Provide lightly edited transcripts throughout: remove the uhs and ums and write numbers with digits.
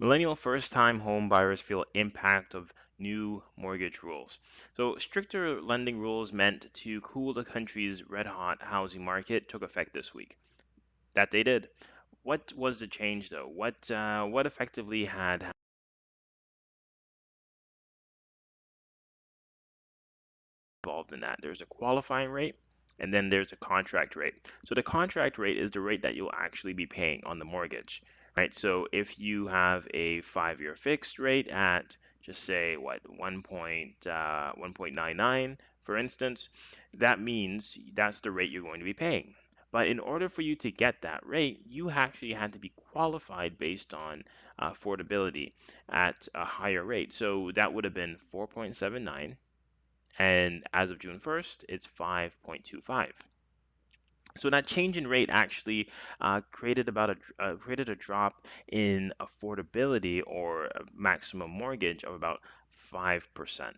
Millennial first-time home buyers feel impact of new mortgage rules. So, stricter lending rules meant to cool the country's red-hot housing market took effect this week. That they did. What was the change, though? What effectively had involved in that? There's a qualifying rate, and then there's a contract rate. So the contract rate is the rate that you'll actually be paying on the mortgage, right? So if you have a 5-year fixed rate at, just say what, 1.99, for instance, that means that's the rate you're going to be paying. But in order for you to get that rate, you actually had to be qualified based on affordability at a higher rate. So that would have been 4.79, and as of June 1st, it's 5.25. So that change in rate actually created a drop in affordability or a maximum mortgage of about 5%.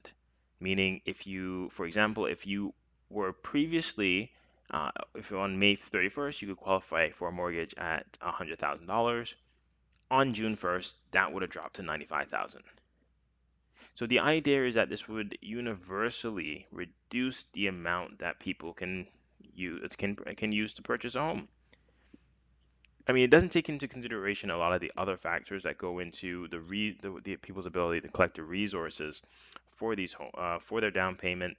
Meaning, if you, for example, if you were previously, if you're on May 31st, you could qualify for a mortgage at $100,000. On June 1st, that would have dropped to 95,000. So the idea is that this would universally reduce the amount that people can use to purchase a home. I mean, it doesn't take into consideration a lot of the other factors that go into the people's ability to collect the resources for for their down payment,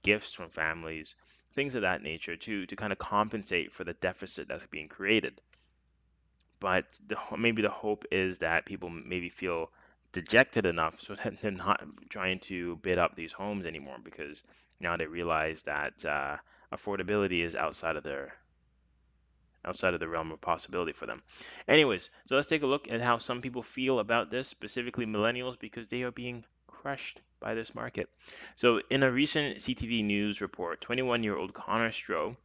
gifts from families, things of that nature to kind of compensate for the deficit that's being created. But maybe the hope is that people maybe feel dejected enough so that they're not trying to bid up these homes anymore because now they realize that affordability is outside of the realm of possibility for them. Anyways, so let's take a look at how some people feel about this, specifically millennials, because they are being crushed by this market. So, in a recent CTV News report, 21-year-old Connor Stroh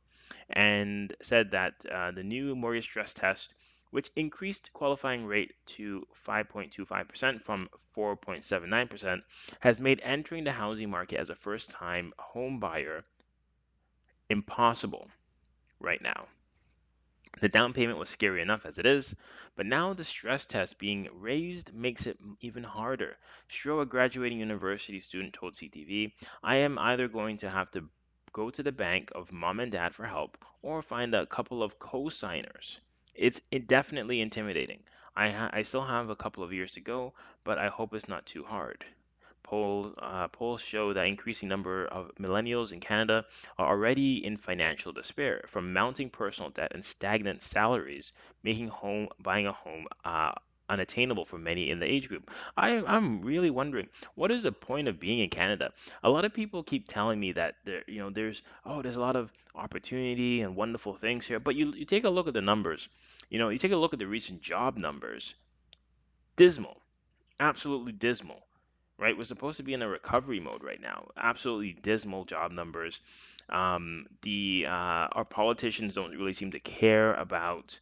and said that the new mortgage stress test, which increased qualifying rate to 5.25% from 4.79%, has made entering the housing market as a first-time home buyer impossible right now. The down payment was scary enough as it is, but now the stress test being raised makes it even harder. Stroh, a graduating university student, told CTV, I am either going to have to go to the bank of mom and dad for help or find a couple of co-signers. It's definitely intimidating. I still have a couple of years to go, but I hope it's not too hard. Polls show that increasing number of millennials in Canada are already in financial despair from mounting personal debt and stagnant salaries, making home buying a home unattainable for many in the age group. I'm really wondering what is the point of being in Canada? A lot of people keep telling me that there's a lot of opportunity and wonderful things here, but you take a look at the numbers. You take a look at the recent job numbers. Dismal, absolutely dismal, right? We're supposed to be in a recovery mode right now. Absolutely dismal job numbers. The Our politicians don't really seem to care about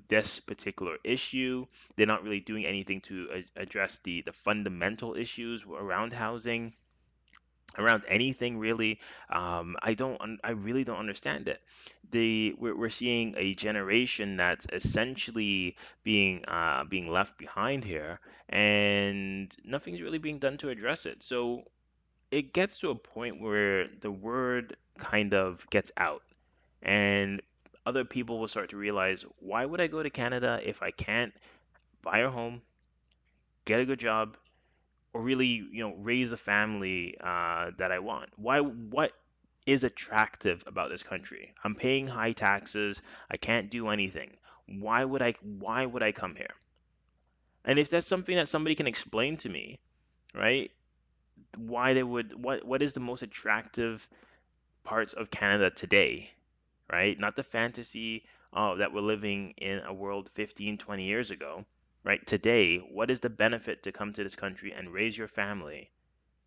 this particular issue. They're not really doing anything to address the fundamental issues around housing, around anything really. I really don't understand it. We're seeing a generation that's essentially being left behind here, and nothing's really being done to address it. So it gets to a point where the word kind of gets out, and other people will start to realize, why would I go to Canada if I can't buy a home, get a good job, or really, raise a family that I want? What is attractive about this country? I'm paying high taxes. I can't do anything. Why would I come here? And if that's something that somebody can explain to me, right? Why they would what is the most attractive parts of Canada today, right? Not the fantasy that we're living in a world 15, 20 years ago, right? Today, what is the benefit to come to this country and raise your family,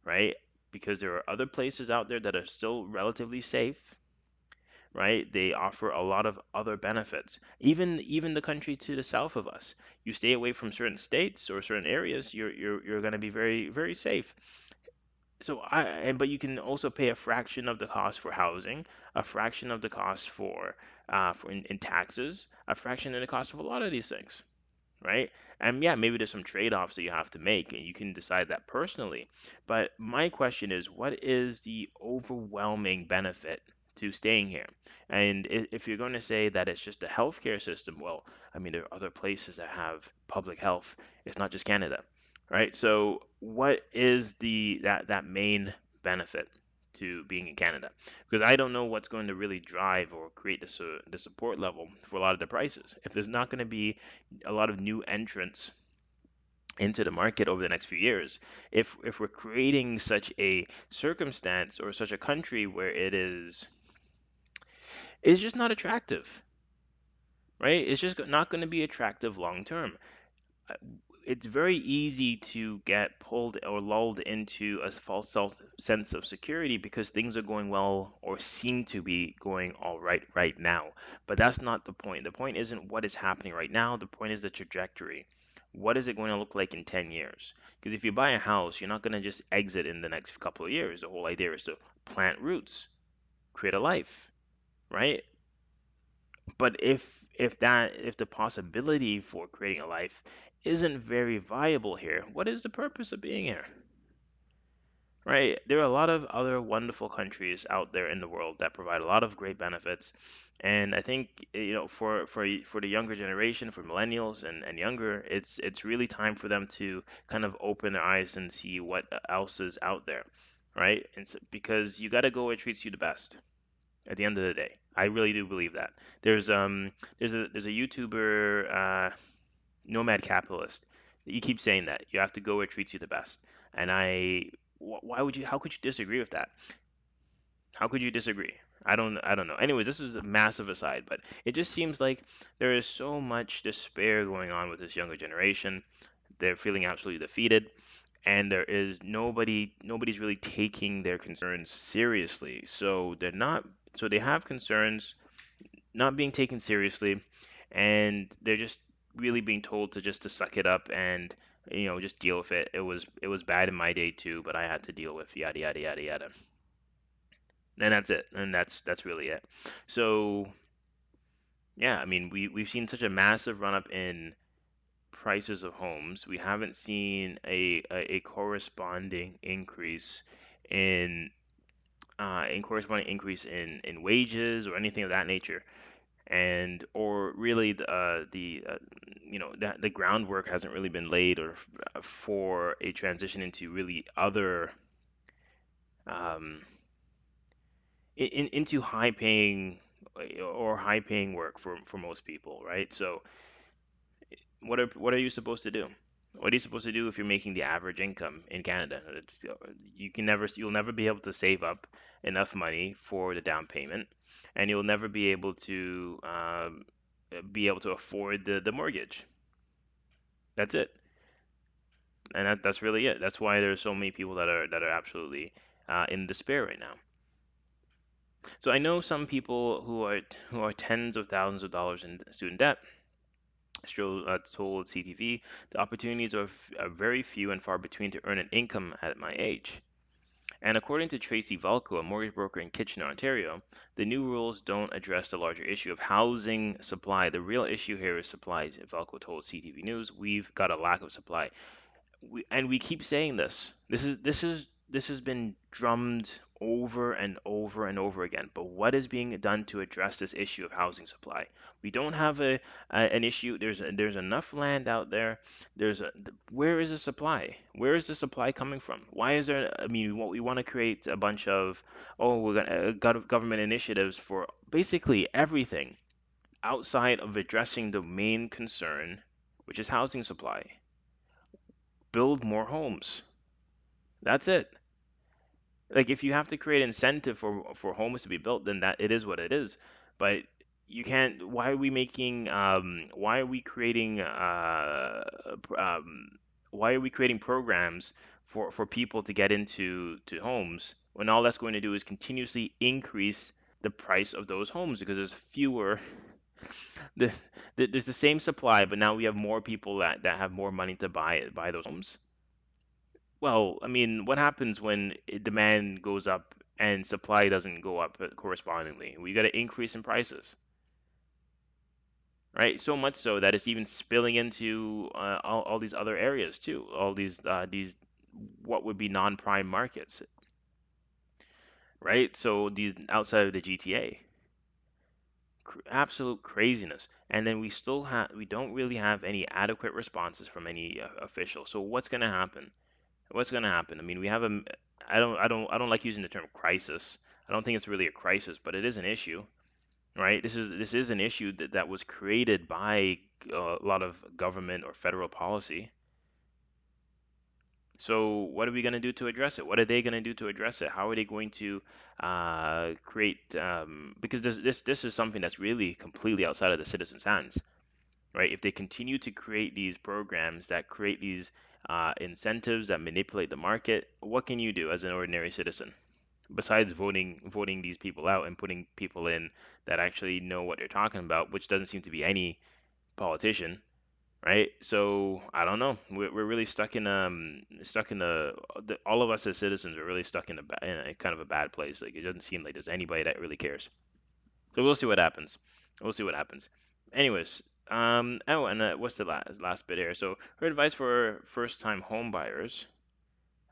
right? Because there are other places out there that are still relatively safe, right? They offer a lot of other benefits. Even the country to the south of us, you stay away from certain states or certain areas, you're going to be very very safe. But you can also pay a fraction of the cost for housing, a fraction of the cost for in taxes, a fraction of the cost of a lot of these things. right? And yeah, maybe there's some trade-offs that you have to make, and you can decide that personally. But my question is, what is the overwhelming benefit to staying here? And if you're going to say that it's just the healthcare system, well, I mean, there are other places that have public health. It's not just Canada, right? So what is that main benefit to being in Canada? Because I don't know what's going to really drive or create the support level for a lot of the prices. If there's not going to be a lot of new entrants into the market over the next few years, if we're creating such a circumstance or such a country where it's just not attractive, right? It's just not going to be attractive long term. uh, it's very easy to get pulled or lulled into a false sense of security because things are going well or seem to be going all right now. But that's not the point. The point isn't what is happening right now. The point is the trajectory. What is it going to look like in 10 years? Because if you buy a house, you're not going to just exit in the next couple of years. The whole idea is to plant roots, create a life, right? But if the possibility for creating a life isn't very viable here, what is the purpose of being here? Right? There are a lot of other wonderful countries out there in the world that provide a lot of great benefits. And I think, for the younger generation, for millennials and younger, it's really time for them to kind of open their eyes and see what else is out there, right? Because you got to go where it treats you the best at the end of the day. I really do believe that. There's a YouTuber, Nomad Capitalist. He keeps saying that you have to go where it treats you the best. And why would you? How could you disagree with that? How could you disagree? I don't know. Anyways, this is a massive aside, but it just seems like there is so much despair going on with this younger generation. They're feeling absolutely defeated, and there is nobody's really taking their concerns seriously. So they have concerns not being taken seriously, and they're just really being told to suck it up and just deal with it. It was bad in my day too, but I had to deal with yada yada yada yada, and that's it, and that's really it. So yeah, I mean we've seen such a massive run up in prices of homes. We haven't seen a corresponding increase in corresponding increase in wages or anything of that nature, and or really the groundwork hasn't really been laid or for a transition into really other um, into high paying work for most people, right? So what are you supposed to do? What are you supposed to do if you're making the average income in Canada? You'll never be able to save up enough money for the down payment, and you'll never be able to afford the mortgage. That's it, and that's really it. That's why there's so many people that are absolutely in despair right now. So I know some people who are tens of thousands of dollars in student debt. Told CTV the opportunities are very few and far between to earn an income at my age. And according to Tracy Valco, a mortgage broker in Kitchener, Ontario, the new rules don't address the larger issue of housing supply. The real issue here is supply, Valco told CTV News. We've got a lack of supply. We keep saying this. This has been drummed over and over and over again. But what is being done to address this issue of housing supply? We don't have an issue. There's enough land out there. Where is the supply? Where is the supply coming from? Why is there? I mean, what we want to create a bunch of we're gonna government initiatives for basically everything outside of addressing the main concern, which is housing supply. Build more homes. That's it. Like if you have to create incentive for homes to be built, then that it is what it is. But you can't. Why are we creating programs for people to get into to homes when all that's going to do is continuously increase the price of those homes because there's fewer the, there's the same supply, but now we have more people that have more money to buy those homes. Well, I mean, what happens when demand goes up and supply doesn't go up correspondingly? We got an increase in prices. right? So much so that it's even spilling into all these other areas too. All these what would be non-prime markets, right? So these outside of the GTA, absolute craziness. And then we don't really have any adequate responses from any official. So what's going to happen? What's going to happen? I mean, we have a I don't like using the term crisis. I don't think it's really a crisis, but it is an issue, right? This is an issue that was created by a lot of government or federal policy. So what are we going to do to address it? What are they going to do to address it? How are they going to create? Because this is something that's really completely outside of the citizens' hands, right? If they continue to create these programs that create these incentives that manipulate the market, what can you do as an ordinary citizen besides voting these people out and putting people in that actually know what they're talking about, which doesn't seem to be any politician, right? So I don't know. We're really stuck in all of us as citizens are really stuck in a kind of a bad place. Like it doesn't seem like there's anybody that really cares. So we'll see what happens. We'll see what happens. Anyways, oh, and what's the last bit here? So her advice for first-time home buyers.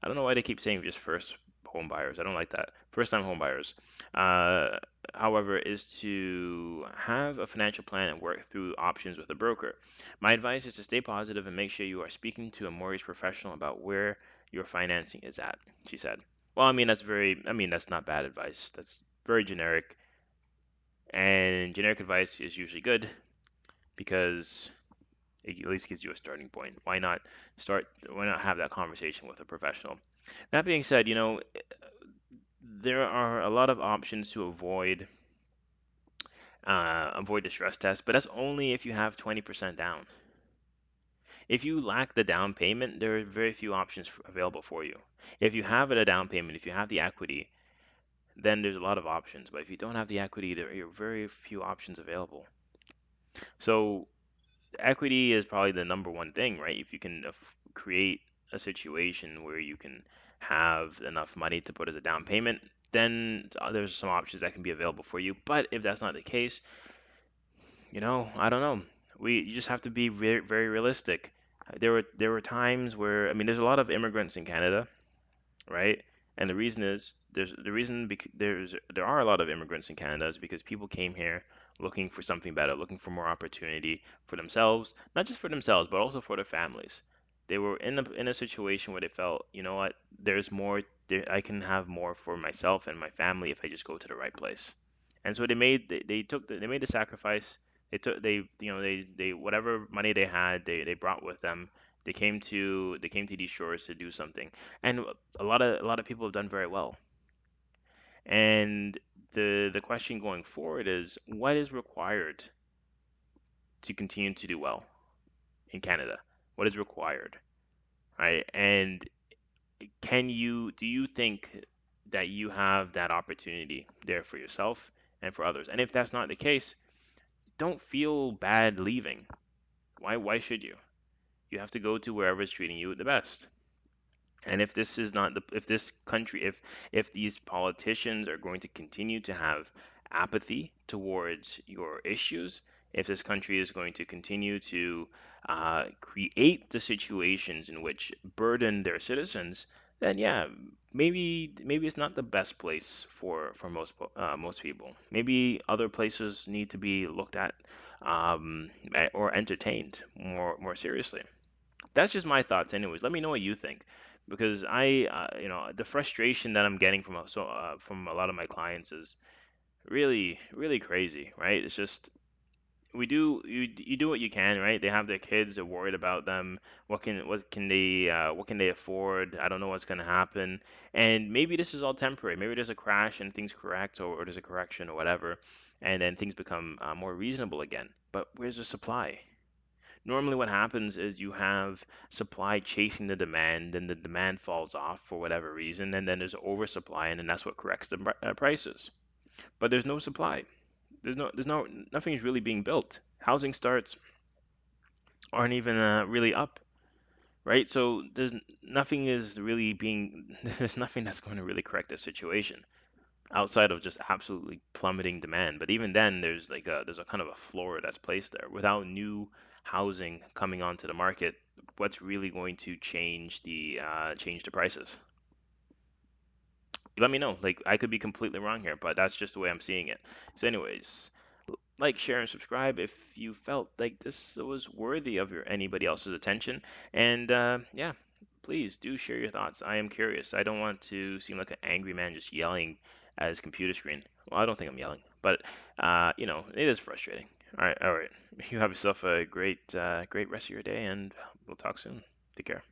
I don't know why they keep saying just first home buyers. I don't like that. First-time home buyers. Uh, However, is to have a financial plan and work through options with a broker. My advice is to stay positive and make sure you are speaking to a mortgage professional about where your financing is at, she said. Well, I mean, that's not bad advice. That's very generic, and generic advice is usually good because it at least gives you a starting point. Why not have that conversation with a professional? That being said, there are a lot of options to avoid the stress test, but that's only if you have 20% down. If you lack the down payment, there are very few options available for you. If you have a down payment, if you have the equity, then there's a lot of options. But if you don't have the equity, there are very few options available. So equity is probably the number one thing, right? If you can create a situation where you can have enough money to put as a down payment, then there's some options that can be available for you. But if that's not the case, I don't know. You just have to be very, very realistic. There were times where I mean, there's a lot of immigrants in Canada, right? And the reason is there are a lot of immigrants in Canada is because people came here looking for something better, looking for more opportunity for themselves, not just for themselves, but also for their families. They were in a situation where they felt, you know what, there's more, I can have more for myself and my family if I just go to the right place. And so they made the sacrifice. They whatever money they had, they brought with them. They came to these shores to do something, and a lot of people have done very well. And the question going forward is what is required to continue to do well in Canada? What is required, right? And do you think that you have that opportunity there for yourself and for others? And if that's not the case, don't feel bad leaving. Why should you? You have to go to wherever is treating you the best. And if this is not the if this country if these politicians are going to continue to have apathy towards your issues, if this country is going to continue to create the situations in which burden their citizens, then yeah, maybe it's not the best place for most people. Maybe other places need to be looked at or entertained more seriously. That's just my thoughts, anyways. Let me know what you think, because the frustration that I'm getting from a lot of my clients is really, really crazy, right? It's just you do what you can, right? They have their kids, they're worried about them. What can they afford? I don't know what's gonna happen, and maybe this is all temporary. Maybe there's a crash and things correct, or there's a correction or whatever, and then things become more reasonable again. But where's the supply? Normally, what happens is you have supply chasing the demand, then the demand falls off for whatever reason, and then there's oversupply, and then that's what corrects the prices. But there's no supply. Nothing's really being built. Housing starts aren't even really up, right? So there's nothing is really being, there's nothing that's going to really correct the situation. outside of just absolutely plummeting demand. But even then, there's a kind of a floor that's placed there. Without new housing coming onto the market, what's really going to change the prices? Let me know. Like, I could be completely wrong here, but that's just the way I'm seeing it. So, anyways, like, share, and subscribe if you felt like this was worthy of anybody else's attention. And yeah, please do share your thoughts. I am curious. I don't want to seem like an angry man just yelling at his computer screen. Well, I don't think I'm yelling, but it is frustrating. All right. You have yourself a great rest of your day, and we'll talk soon. Take care.